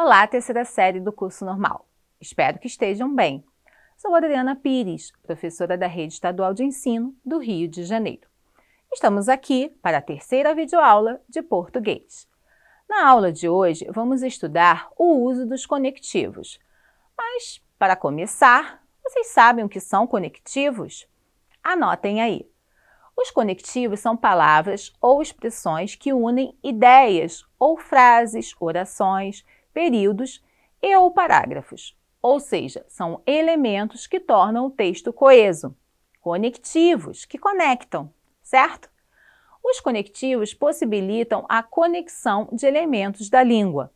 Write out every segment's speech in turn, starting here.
Olá, terceira série do curso normal. Espero que estejam bem. Sou Adriana Pires, professora da Rede Estadual de Ensino do Rio de Janeiro. Estamos aqui para a terceira videoaula de português. Na aula de hoje, vamos estudar o uso dos conectivos. Mas, para começar, vocês sabem o que são conectivos? Anotem aí. Os conectivos são palavras ou expressões que unem ideias ou frases, orações, períodos e ou parágrafos. Ou seja, são elementos que tornam o texto coeso. Conectivos, que conectam, certo? Os conectivos possibilitam a conexão de elementos da língua.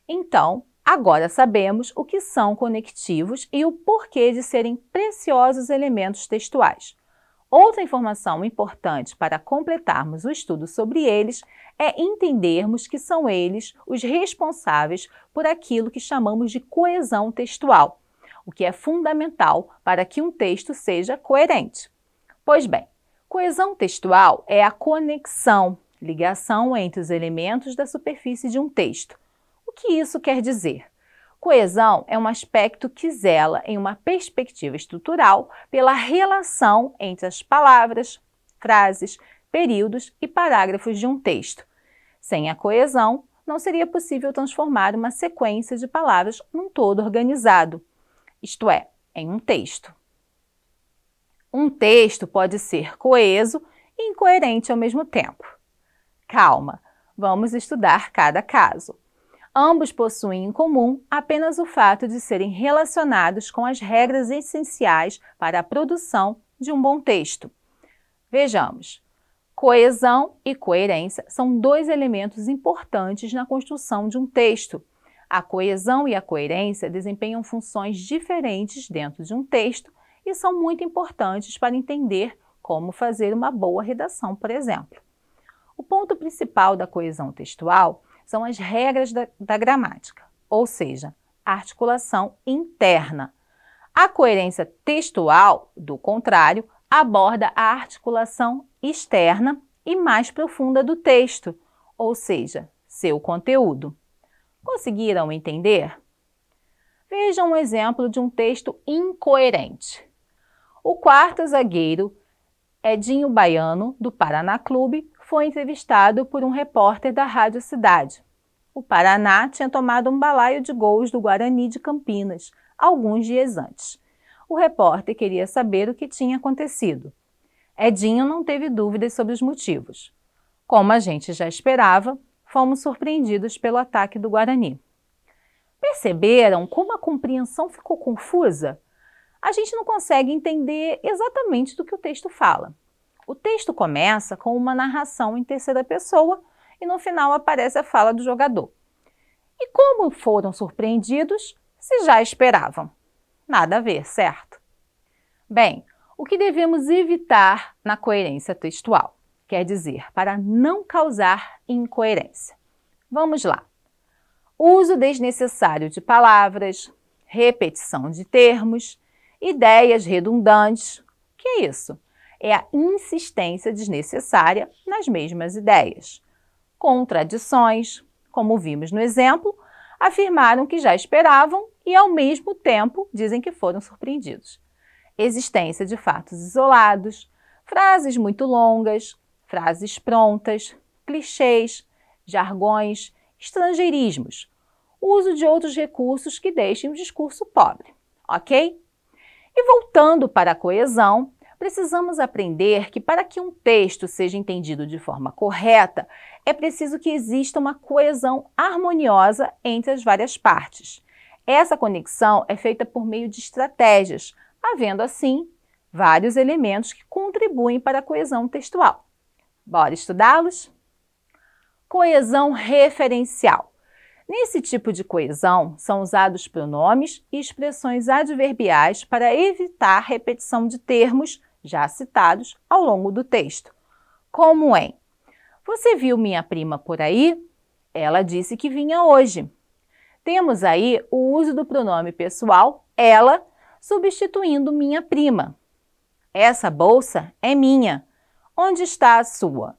Então, agora sabemos o que são conectivos e o porquê de serem preciosos elementos textuais. Outra informação importante para completarmos o estudo sobre eles é entendermos que são eles os responsáveis por aquilo que chamamos de coesão textual, o que é fundamental para que um texto seja coerente. Pois bem, coesão textual é a conexão, ligação entre os elementos da superfície de um texto. O que isso quer dizer? Coesão é um aspecto que zela, em uma perspectiva estrutural, pela relação entre as palavras, frases, períodos e parágrafos de um texto. Sem a coesão, não seria possível transformar uma sequência de palavras num todo organizado, isto é, em um texto. Um texto pode ser coeso e incoerente ao mesmo tempo. Calma, vamos estudar cada caso. Ambos possuem em comum apenas o fato de serem relacionados com as regras essenciais para a produção de um bom texto. Vejamos. Coesão e coerência são dois elementos importantes na construção de um texto. A coesão e a coerência desempenham funções diferentes dentro de um texto e são muito importantes para entender como fazer uma boa redação, por exemplo. O ponto principal da coesão textual são as regras da gramática, ou seja, a articulação interna. A coerência textual, do contrário, aborda a articulação externa e mais profunda do texto, ou seja, seu conteúdo. Conseguiram entender? Vejam um exemplo de um texto incoerente. O quarto zagueiro, Edinho Baiano, do Paraná Clube, foi entrevistado por um repórter da Rádio Cidade. O Paraná tinha tomado um balaio de gols do Guarani de Campinas, alguns dias antes. O repórter queria saber o que tinha acontecido. Edinho não teve dúvidas sobre os motivos. Como a gente já esperava, fomos surpreendidos pelo ataque do Guarani. Perceberam como a compreensão ficou confusa? A gente não consegue entender exatamente do que o texto fala. O texto começa com uma narração em terceira pessoa e no final aparece a fala do jogador. E como foram surpreendidos, se já esperavam? Nada a ver, certo? Bem, o que devemos evitar na coerência textual? Quer dizer, para não causar incoerência. Vamos lá. Uso desnecessário de palavras, repetição de termos, ideias redundantes. O que é isso? É a insistência desnecessária nas mesmas ideias. Contradições, como vimos no exemplo, afirmaram que já esperavam e, ao mesmo tempo, dizem que foram surpreendidos. Existência de fatos isolados, frases muito longas, frases prontas, clichês, jargões, estrangeirismos, uso de outros recursos que deixem o discurso pobre, ok? E voltando para a coesão, precisamos aprender que para que um texto seja entendido de forma correta, é preciso que exista uma coesão harmoniosa entre as várias partes. Essa conexão é feita por meio de estratégias, havendo assim vários elementos que contribuem para a coesão textual. Bora estudá-los? Coesão referencial. Nesse tipo de coesão, são usados pronomes e expressões adverbiais para evitar repetição de termos já citados ao longo do texto. Como em: você viu minha prima por aí? Ela disse que vinha hoje. Temos aí o uso do pronome pessoal, ela, substituindo minha prima. Essa bolsa é minha. Onde está a sua?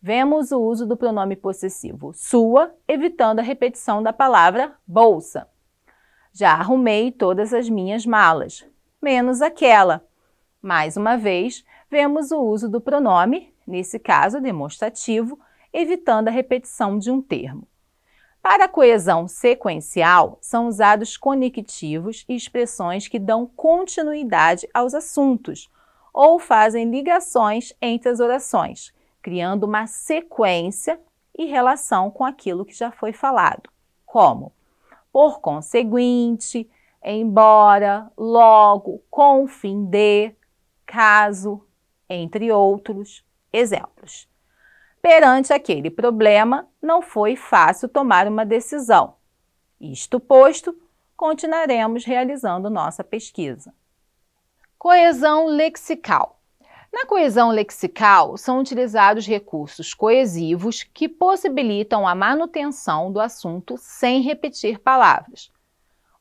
Vemos o uso do pronome possessivo sua, evitando a repetição da palavra bolsa. Já arrumei todas as minhas malas, menos aquela. Mais uma vez, vemos o uso do pronome, nesse caso demonstrativo, evitando a repetição de um termo. Para a coesão sequencial, são usados conectivos e expressões que dão continuidade aos assuntos ou fazem ligações entre as orações, criando uma sequência e relação com aquilo que já foi falado, como por conseguinte, embora, logo, com fim de, caso, entre outros exemplos. Perante aquele problema, não foi fácil tomar uma decisão. Isto posto, continuaremos realizando nossa pesquisa. Coesão lexical. Na coesão lexical, são utilizados recursos coesivos que possibilitam a manutenção do assunto sem repetir palavras.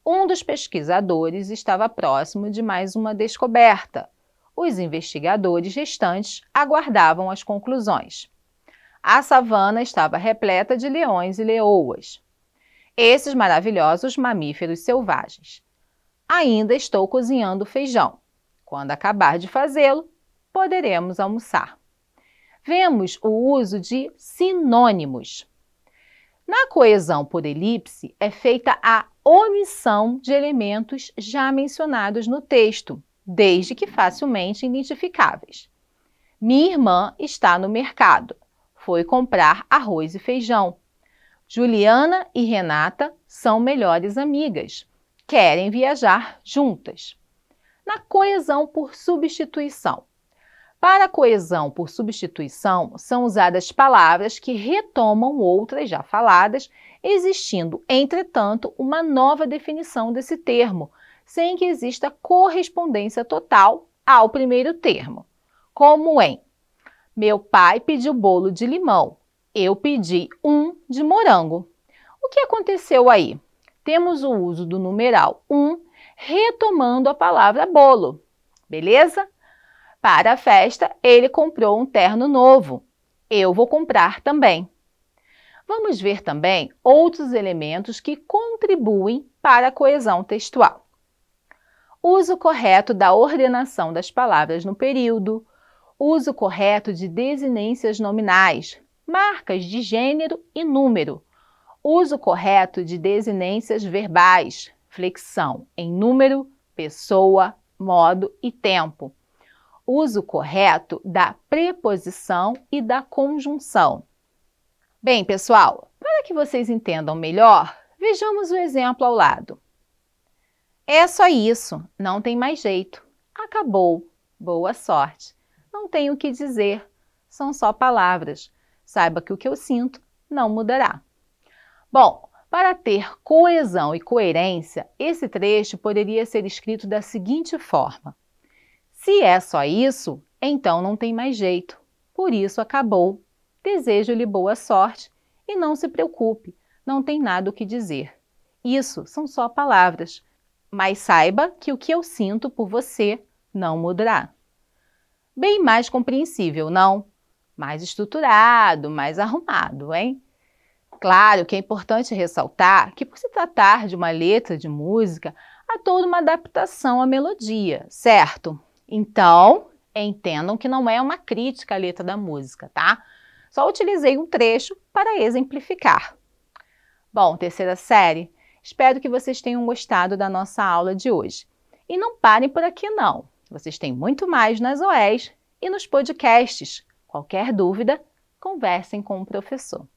Um dos pesquisadores estava próximo de mais uma descoberta. Os investigadores restantes aguardavam as conclusões. A savana estava repleta de leões e leoas, esses maravilhosos mamíferos selvagens. Ainda estou cozinhando feijão. Quando acabar de fazê-lo, poderemos almoçar. Vemos o uso de sinônimos. Na coesão por elipse, é feita a omissão de elementos já mencionados no texto, desde que facilmente identificáveis. Minha irmã está no mercado. Foi comprar arroz e feijão. Juliana e Renata são melhores amigas. Querem viajar juntas. Na coesão por substituição. Para a coesão por substituição, são usadas palavras que retomam outras já faladas, existindo, entretanto, uma nova definição desse termo, sem que exista correspondência total ao primeiro termo, como em meu pai pediu bolo de limão, eu pedi um de morango. O que aconteceu aí? Temos o uso do numeral retomando a palavra bolo, beleza? Para a festa, ele comprou um terno novo. Eu vou comprar também. Vamos ver também outros elementos que contribuem para a coesão textual. Uso correto da ordenação das palavras no período, uso correto de desinências nominais, marcas de gênero e número, uso correto de desinências verbais, flexão em número, pessoa, modo e tempo. Uso correto da preposição e da conjunção. Bem, pessoal, para que vocês entendam melhor, vejamos o exemplo ao lado. É só isso, não tem mais jeito. Acabou. Boa sorte. Não tenho o que dizer, são só palavras. Saiba que o que eu sinto não mudará. Bom, para ter coesão e coerência, esse trecho poderia ser escrito da seguinte forma. Se é só isso, então não tem mais jeito. Por isso acabou. Desejo-lhe boa sorte e não se preocupe, não tem nada o que dizer. Isso são só palavras, mas saiba que o que eu sinto por você não mudará. Bem mais compreensível, não? Mais estruturado, mais arrumado, hein? Claro que é importante ressaltar que, por se tratar de uma letra de música, há toda uma adaptação à melodia, certo? Então, entendam que não é uma crítica à letra da música, tá? Só utilizei um trecho para exemplificar. Bom, terceira série, espero que vocês tenham gostado da nossa aula de hoje. E não parem por aqui não, vocês têm muito mais nas OEs e nos podcasts. Qualquer dúvida, conversem com o professor.